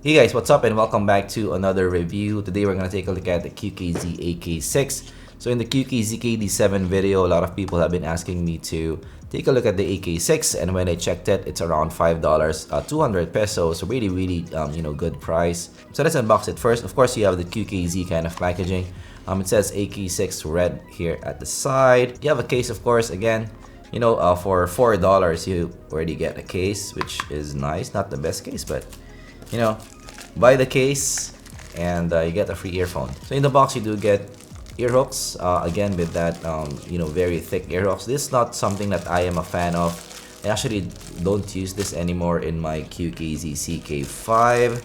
Hey guys, what's up and welcome back to another review. Today we're going to take a look at the QKZ AK6. So in the QKZ KD7 video, a lot of people have been asking me to take a look at the AK6, and when I checked it, it's around $5, 200 pesos, really good price. So let's unbox it first. Of course, you have the QKZ kind of packaging. It says AK6 red here at the side. You have a case, of course, again. For $4 you already get a case, which is nice. Not the best case, but buy the case and you get a free earphone. So in the box you do get ear hooks, again with that very thick ear hooks. This is not something that I am a fan of. I actually don't use this anymore in my QKZ CK5,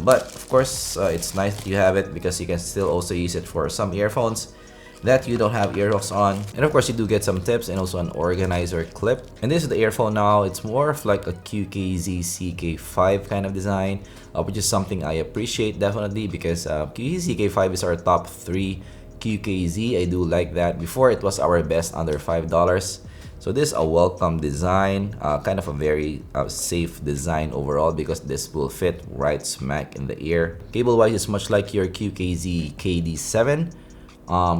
but of course it's nice that you have it because you can still also use it for some earphones that you don't have ear hooks on. And of course you do get some tips and also an organizer clip. And this is the earphone now. It's more of like a QKZ CK5 kind of design, which is something I appreciate definitely because QKZ CK5 is our top 3 QKZ. I do like that. Before it was our best under $5. So this is a welcome design, kind of a very safe design overall because this will fit right smack in the ear. Cable wise, it's much like your QKZ KD7.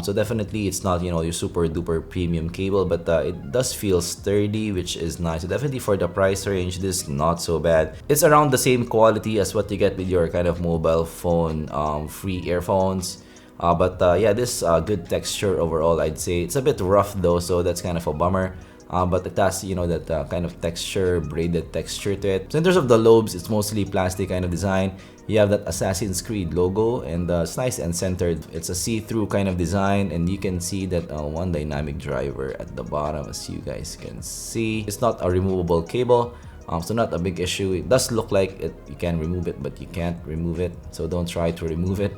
So definitely it's not your super duper premium cable, but it does feel sturdy, which is nice. So definitely for the price range, this is not so bad. It's around the same quality as what you get with your kind of mobile phone free earphones, but yeah, this good texture overall. I'd say it's a bit rough though, so that's kind of a bummer. But it has that kind of texture, braided texture to it. So in terms of the lobes, it's mostly plastic kind of design. You have that Assassin's Creed logo, and it's nice and centered. It's a see-through kind of design, and you can see that one dynamic driver at the bottom, as you guys can see. It's not a removable cable, so not a big issue. It does look like you can remove it, but you can't remove it, so don't try to remove it.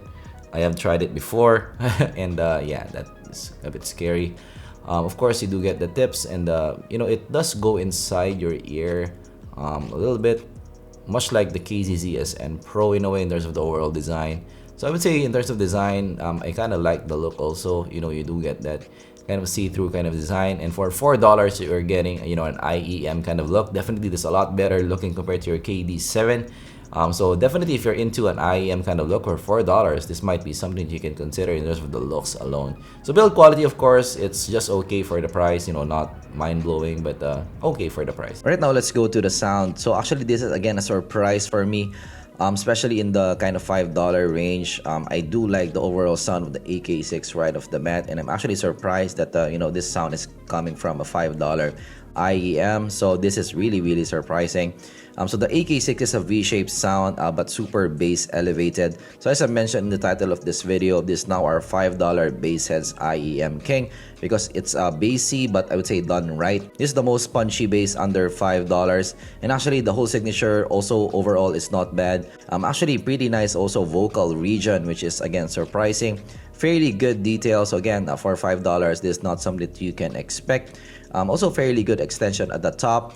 I have tried it before, and yeah, that is a bit scary. Of course, you do get the tips, and it does go inside your ear a little bit, much like the KZZSN Pro in a way in terms of the overall design. So I would say in terms of design, I kind of like the look also. You do get that kind of see-through kind of design, and for $4 you're getting an IEM kind of look. Definitely this is a lot better looking compared to your KD7. So definitely if you're into an IEM kind of look for $4, this might be something you can consider in terms of the looks alone. So build quality, of course, it's just okay for the price, not mind-blowing, but okay for the price. Right now, let's go to the sound. So actually this is again a surprise for me, especially in the kind of $5 range. I do like the overall sound of the AK6 right off the bat, and I'm actually surprised that this sound is coming from a $5 IEM. So this is really surprising. So the AK6 is a V-shaped sound, but super bass elevated. So as I mentioned in the title of this video, this is now our $5 Bassheads IEM King because it's bassy, but I would say done right. This is the most punchy bass under $5, and actually the whole signature also overall is not bad. Actually pretty nice also vocal region, which is again surprising. Fairly good details. So again, for $5, this is not something that you can expect. Also fairly good extension at the top.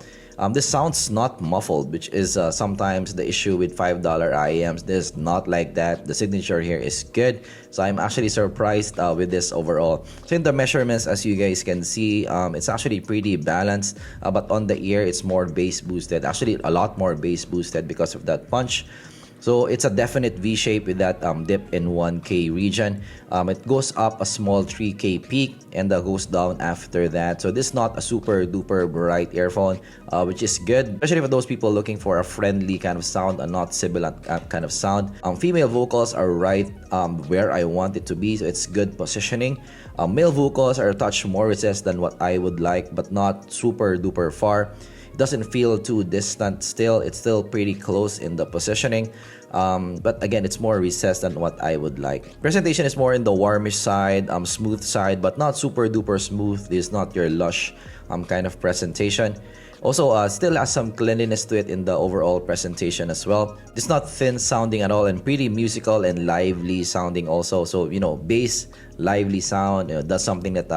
This sounds not muffled, which is sometimes the issue with $5 IEMs. This is not like that. The signature here is good. So I'm actually surprised with this overall. So in the measurements, as you guys can see, it's actually pretty balanced. But on the ear, it's more bass boosted. Actually, a lot more bass boosted because of that punch. So it's a definite V-shape with that dip in 1K region. It goes up a small 3K peak and goes down after that. So this is not a super duper bright earphone, which is good, especially for those people looking for a friendly kind of sound and not sibilant kind of sound. Female vocals are right where I want it to be, so it's good positioning. Male vocals are a touch more recessed than what I would like, but not super duper far. Doesn't feel too distant still. It's still pretty close in the positioning, but again, it's more recessed than what I would like. Presentation is more in the warmish side, smooth side, but not super duper smooth. This is not your lush kind of presentation. Also, still has some cleanliness to it in the overall presentation as well. It's not thin sounding at all, and pretty musical and lively sounding also. So bass, lively sound, that's something that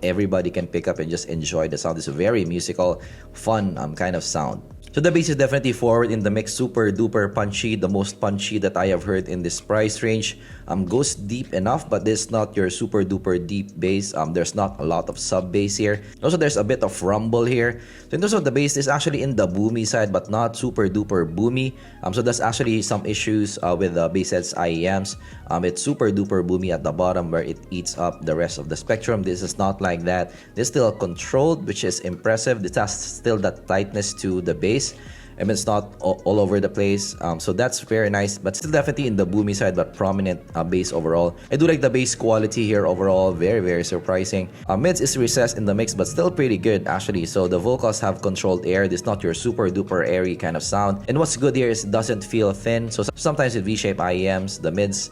everybody can pick up and just enjoy the sound. It's a very musical, fun kind of sound. So the bass is definitely forward in the mix, super duper punchy, the most punchy that I have heard in this price range. Goes deep enough, but this is not your super duper deep bass. There's not a lot of sub bass here. Also, there's a bit of rumble here. So in terms of the bass, this is actually in the boomy side, but not super duper boomy. So that's actually some issues with the Bassheads IEMs. It's super duper boomy at the bottom where it eats up the rest of the spectrum. This is not like that. This is still controlled, which is impressive. This has still that tightness to the bass. And it's not all over the place, so that's very nice, but still definitely in the boomy side, but prominent bass overall. I do like the bass quality here overall, very surprising. Mids is recessed in the mix, but still pretty good actually. So the vocals have controlled air. This is not your super duper airy kind of sound, and what's good here is it doesn't feel thin. So sometimes with V-shape IEMs, the mids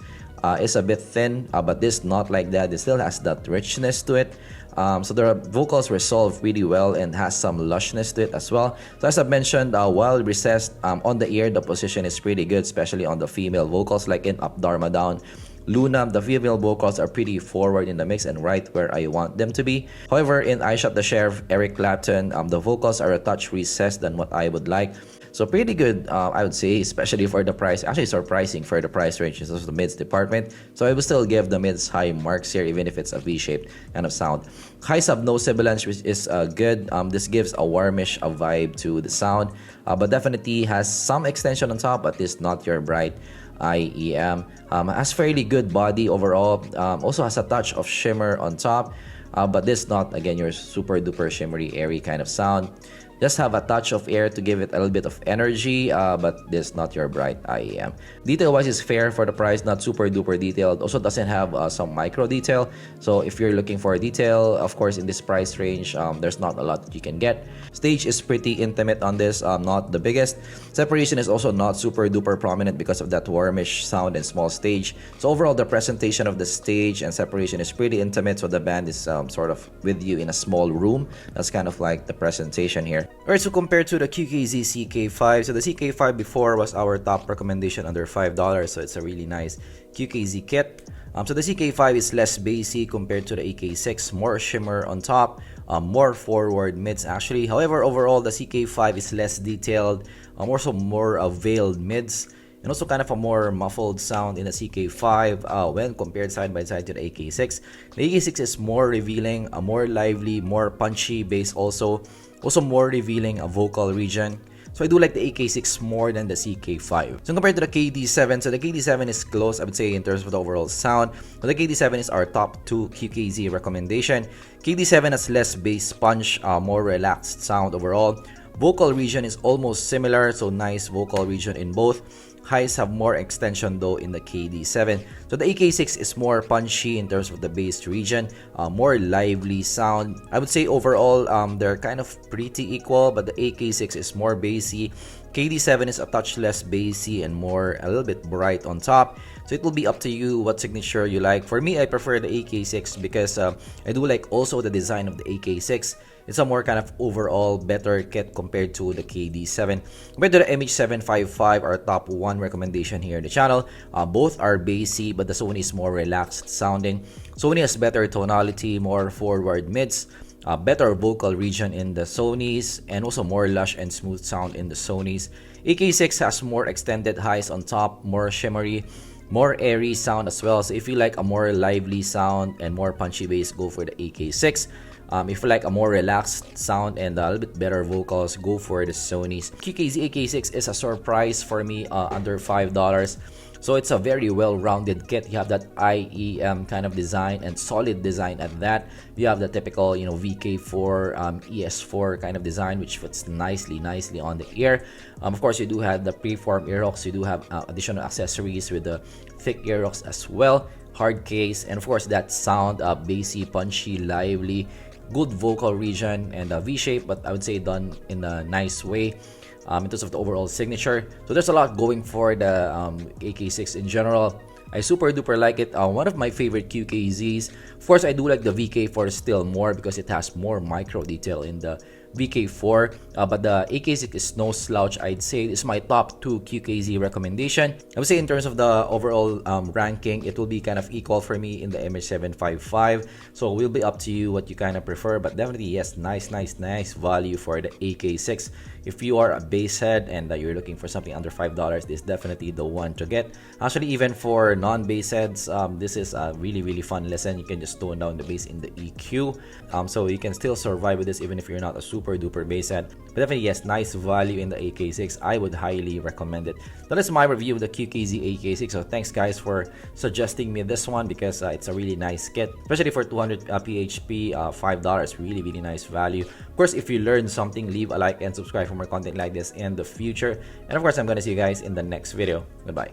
is a bit thin, but this not like that. It still has that richness to it. So the vocals resolve really well and has some lushness to it as well. So as I mentioned, while recessed on the ear, the position is pretty good, especially on the female vocals, like in Up Dharma Down, Luna, the female vocals are pretty forward in the mix and right where I want them to be. However, in I Shot the Sheriff, Eric Clapton, the vocals are a touch recessed than what I would like. So pretty good, I would say, especially for the price. Actually surprising for the price range in the mids department. So I will still give the mids high marks here, even if it's a V-shaped kind of sound. Highs have no sibilance, which is good. This gives a warmish vibe to the sound, but definitely has some extension on top, but it's not your bright IEM. Has fairly good body overall. Also has a touch of shimmer on top, but this not, again, your super duper shimmery airy kind of sound. Just have a touch of air to give it a little bit of energy, but this not your bright IEM. Detail wise is fair for the price, not super duper detailed. Also doesn't have some micro detail. So if you're looking for detail, of course in this price range, there's not a lot that you can get. Stage is pretty intimate on this, not the biggest. Separation is also not super duper prominent because of that warmish sound and small stage. So overall, the presentation of the stage and separation is pretty intimate. So the band is sort of with you in a small room. That's kind of like the presentation here. Alright, so compared to the QKZ CK5, so the CK5 before was our top recommendation under $5, so it's a really nice QKZ kit. So the CK5 is less bassy compared to the AK6, more shimmer on top, more forward mids actually. However, overall the CK5 is less detailed, also more veiled mids, and also kind of a more muffled sound in the CK5 when compared side by side to the AK6. The AK6 is more revealing, more lively, more punchy bass also more revealing a vocal region. So I do like the AK6 more than the CK5. So compared to the KD7, so the KD7 is close, I would say, in terms of the overall sound. But the KD7 is our top 2 QKZ recommendation. KD7 has less bass punch, more relaxed sound overall. Vocal region is almost similar, so nice vocal region in both. Highs have more extension though in the KD7. So the AK6 is more punchy in terms of the bass region, more lively sound. I would say overall they're kind of pretty equal, but the AK6 is more bassy. KD7 is a touch less bassy and a little bit bright on top. So it will be up to you what signature you like. For me, I prefer the AK6 because I do like also the design of the AK6. It's a more kind of overall better kit compared to the KD7. Compared to the MH755, our top 1 recommendation here in the channel, both are bassy, but the Sony is more relaxed sounding. Sony has better tonality, more forward mids, better vocal region in the Sonys, and also more lush and smooth sound in the Sonys. AK6 has more extended highs on top, more shimmery, more airy sound as well. So if you like a more lively sound and more punchy bass, go for the AK6. If you like a more relaxed sound and a little bit better vocals, go for the Sonys. QKZ AK6 is a surprise for me, under $5. So it's a very well-rounded kit. You have that IEM kind of design and solid design at that. You have the typical, VK4, ES4 kind of design, which fits nicely on the ear. Of course, you do have the preform ear hooks. You do have additional accessories with the thick ear hooks as well. Hard case, and of course that sound, bassy, punchy, lively, good vocal region, and a V-shape, but I would say done in a nice way. In terms of the overall signature. So there's a lot going for the AK6 in general. I super duper like it. One of my favorite QKZs. Of course, I do like the VK4 still more because it has more micro detail in the VK4, but the AK6 is no slouch. I'd say it's my top 2 QKZ recommendation. I would say in terms of the overall ranking, it will be kind of equal for me in the MH755. So it will be up to you what you kind of prefer, but definitely yes, nice value for the AK6. If you are a bass head and you're looking for something under $5, this is definitely the one to get. Actually, even for non-bass heads, this is a really fun lesson. You can just tone down the bass in the EQ, so you can still survive with this even if you're not a super duper bass head. But definitely yes, nice value in the AK6. I would highly recommend it. That is my review of the QKZ AK6. So thanks guys for suggesting me this one, because it's a really nice kit, especially for 200 PHP, $5, really nice value. Of course, if you learned something, leave a like and subscribe for more content like this in the future. And of course, I'm gonna see you guys in the next video. Goodbye.